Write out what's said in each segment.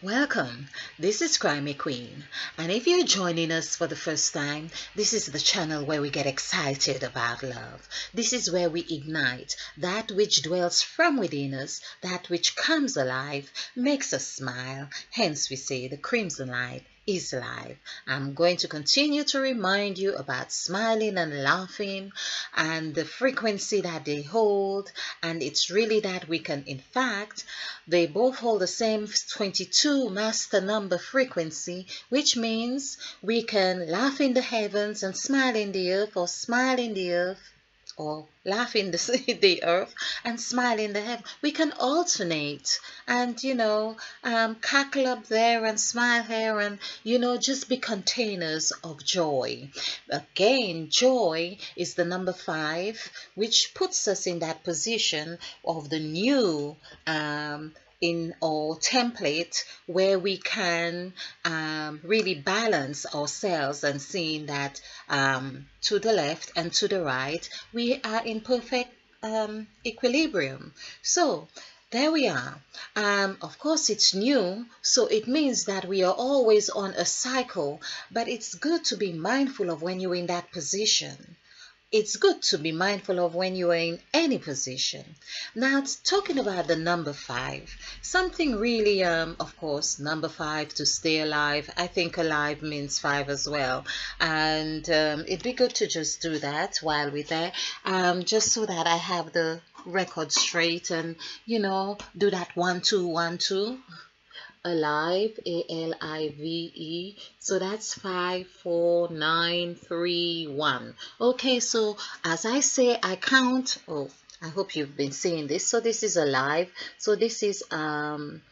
Welcome. This is Crimey Queen, and if you're joining us for the first time, this is the channel where we get excited about love. This is where we ignite that which dwells from within us, that which comes alive, makes us smile. Hence we say the crimson light is alive. I'm going to continue to remind you about smiling and laughing and the frequency that they hold, and it's really that we can, in fact, they both hold the same 22 master number frequency, which means we can laugh in the heavens and smile in the earth, or smile in the earth, or laugh in the earth and smile in the heaven. We can alternate and, cackle up there and smile here and, just be containers of joy. Again, joy is the number 5, which puts us in that position of the new in our template where we can really balance ourselves and seeing that to the left and to the right we are in perfect equilibrium. So there we are. Of course, it's new, so it means that we are always on a cycle, but it's good to be mindful of when you're in that position. It's good to be mindful of when you are in any position. Now, talking about the number 5, something really, of course, number 5 to stay alive. I think alive means 5 as well. And it'd be good to just do that while we're there, just so that I have the record straight and, do that 1 2 1 2. Alive, ALIVE. So that's 5 4 9 3 1. Okay, so as I say, I count. Oh, I hope you've been seeing this. So this is alive. So this is 12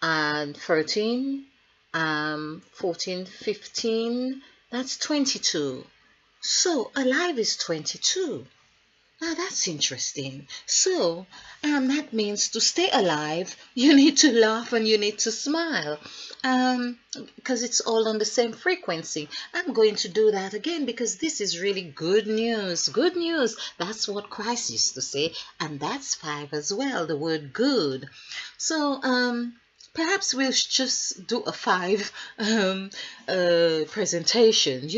and 13, 14, 15. That's 22. So alive is 22. Now that's interesting. So, that means to stay alive, you need to laugh and you need to smile, because it's all on the same frequency. I'm going to do that again because this is really good news. Good news. That's what Christ used to say, and that's 5 as well. The word good. So, perhaps we'll just do a 5 presentation,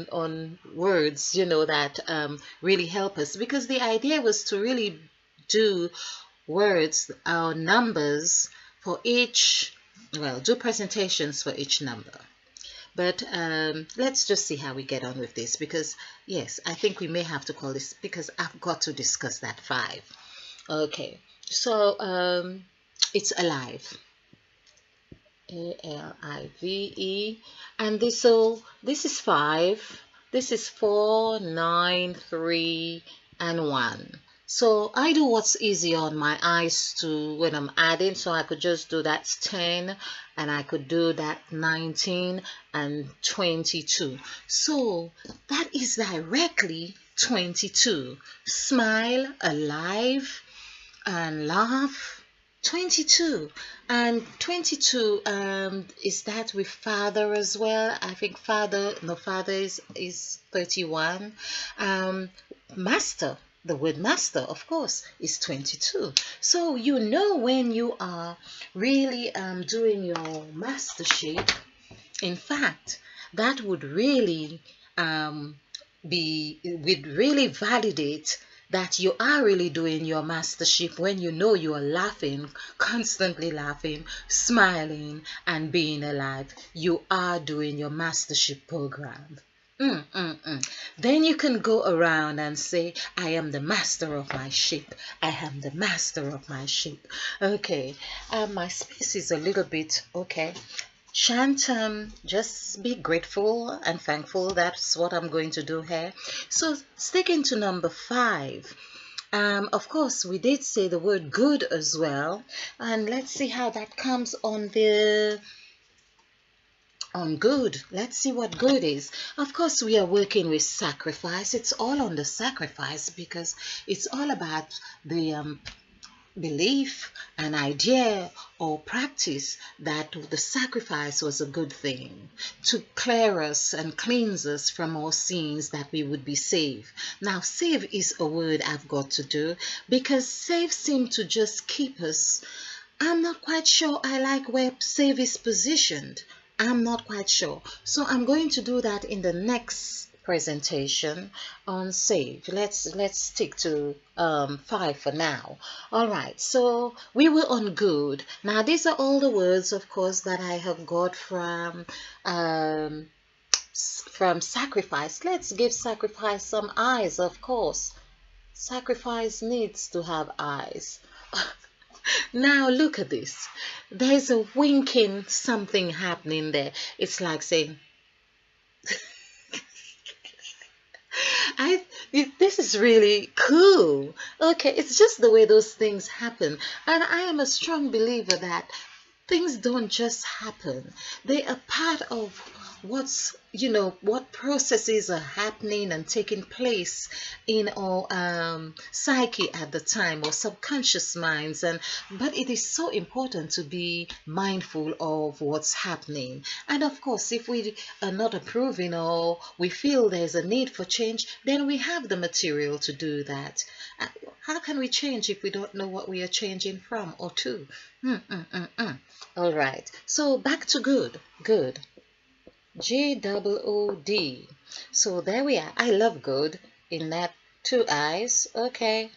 on words, that really help us. Because the idea was to really do words or numbers for each, do presentations for each number. But let's just see how we get on with this. Because, yes, I think we may have to call this, because I've got to discuss that 5. Okay, so it's alive. ALIVE, and this is 5, this is 4 9 3 and 1. So I do what's easy on my eyes to when I'm adding, so I could just do that 10 and I could do that 19 and 22. So that is directly 22. Smile, alive, and laugh. 22, and 22 is that with father as well. I think father is 31. Master, the word master, of course, is 22. So when you are really doing your mastership, in fact, that would really would really validate that you are really doing your mastership when you are laughing, constantly laughing, smiling, and being alive. You are doing your mastership program. Then you can go around and say, I am the master of my ship. I am the master of my ship. Okay, my space is a little bit, okay. Chant, just be grateful and thankful. That's what I'm going to do here. So sticking to number 5, of course we did say the word good as well, and let's see how that comes on good. Let's see what good is. Of course we are working with sacrifice. It's all on the sacrifice because it's all about the belief, an idea or practice that the sacrifice was a good thing to clear us and cleanse us from our sins, that we would be saved. Now, save is a word I've got to do because save seems to just keep us I'm not quite sure I like where save is positioned. I'm not quite sure. So I'm going to do that in the next presentation on save. Let's stick to 5 for now. All right, so we were on good. Now these are all the words, of course, that I have got from sacrifice. Let's give sacrifice some eyes, of course. Sacrifice needs to have eyes. Now look at this. There's a winking something happening there. It's like saying, I this is really cool. Okay, it's just the way those things happen. And I am a strong believer that things don't just happen. They are part of what processes are happening and taking place in our psyche at the time, or subconscious minds. But it is so important to be mindful of what's happening. And of course, if we are not approving or we feel there's a need for change, then we have the material to do that. How can we change if we don't know what we are changing from or to? All right, so back to good. Good. So there we are. I love good in that 2 eyes. Okay,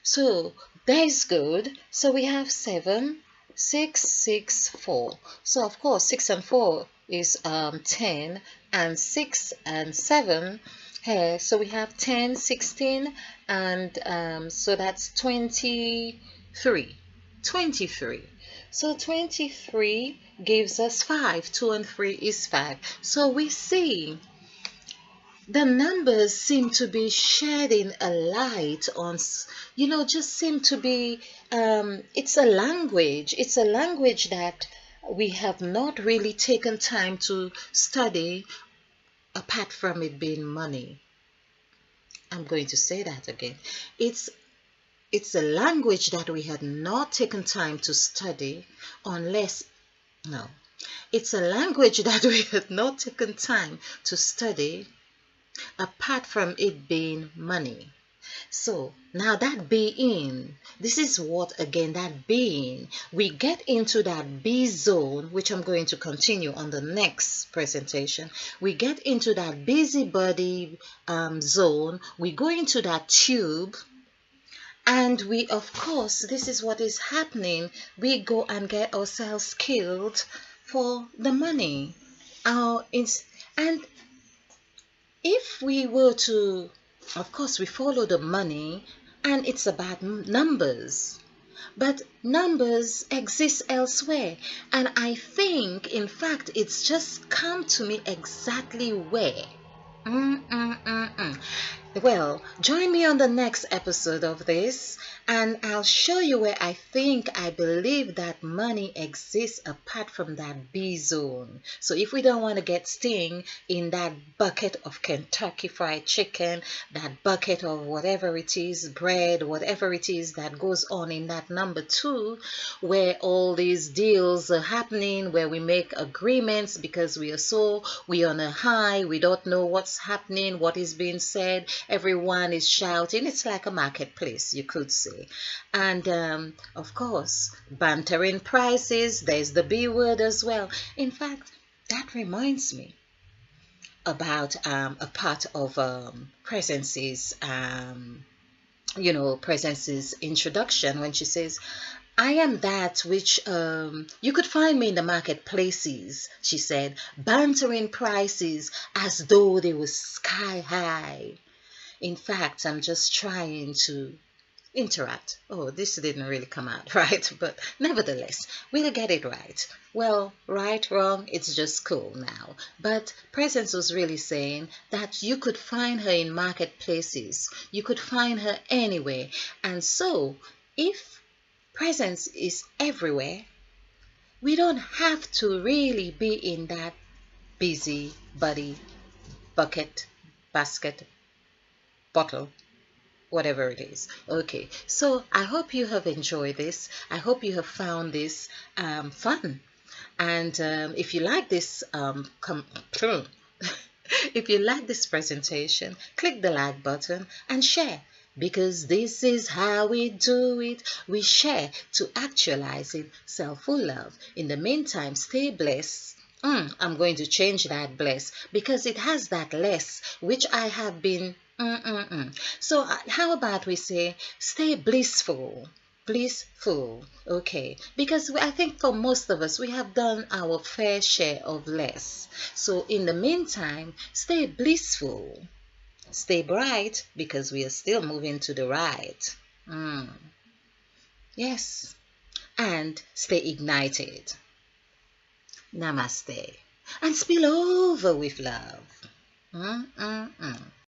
so there's good. So we have 7, 6, 6, 4. So of course 6 and 4 is 10, and 6 and 7 here. So we have 10, 16, and so that's 23. 23. So 23 gives us 5. 2 and 3 is 5. So we see the numbers seem to be shedding a light on, just seem to be, it's a language. It's a language that we have not really taken time to study, apart from it being money. I'm going to say that again. It's a language that we had not taken time to study, it's a language that we had not taken time to study, apart from it being money. So now that being, this is what, again, that being, we get into that B zone, which I'm going to continue on the next presentation. We get into that busybody zone. We go into that tube. And we, of course, this is what is happening. We go and get ourselves killed for the money. And if we were to, of course, we follow the money, and it's about numbers. But numbers exist elsewhere. And I think, in fact, it's just come to me exactly where. Well, join me on the next episode of this, and I'll show you where I believe that money exists apart from that B zone. So if we don't want to get sting in that bucket of Kentucky Fried Chicken, that bucket of whatever it is, bread, whatever it is that goes on in that number 2, where all these deals are happening, where we make agreements because we are on a high, we don't know what's happening, what is being said. Everyone is shouting. It's like a marketplace, you could say. And of course, bantering prices. There's the B word as well. In fact, that reminds me about a part of Presence's introduction, when she says, I am that which you could find me in the marketplaces, she said, bantering prices as though they were sky high. In fact, I'm just trying to interact. Oh, this didn't really come out right, but nevertheless, we'll get it right. Well, right, wrong, it's just cool now. But Presence was really saying that you could find her in marketplaces. You could find her anywhere. And so, if Presence is everywhere, we don't have to really be in that busy body, bucket, basket, bottle, whatever it is. Okay, so I hope you have enjoyed this. I hope you have found this fun. And if you like this if you like this presentation, click the like button and share. Because this is how we do it. We share to actualizing self-full love. In the meantime, stay blessed. I'm going to change that bless because it has that less which I have been. So how about we say stay blissful? Blissful, okay, because I think for most of us we have done our fair share of less. So in the meantime, stay blissful. Stay bright because we are still moving to the right. Yes. And stay ignited. Namaste. And spill over with love.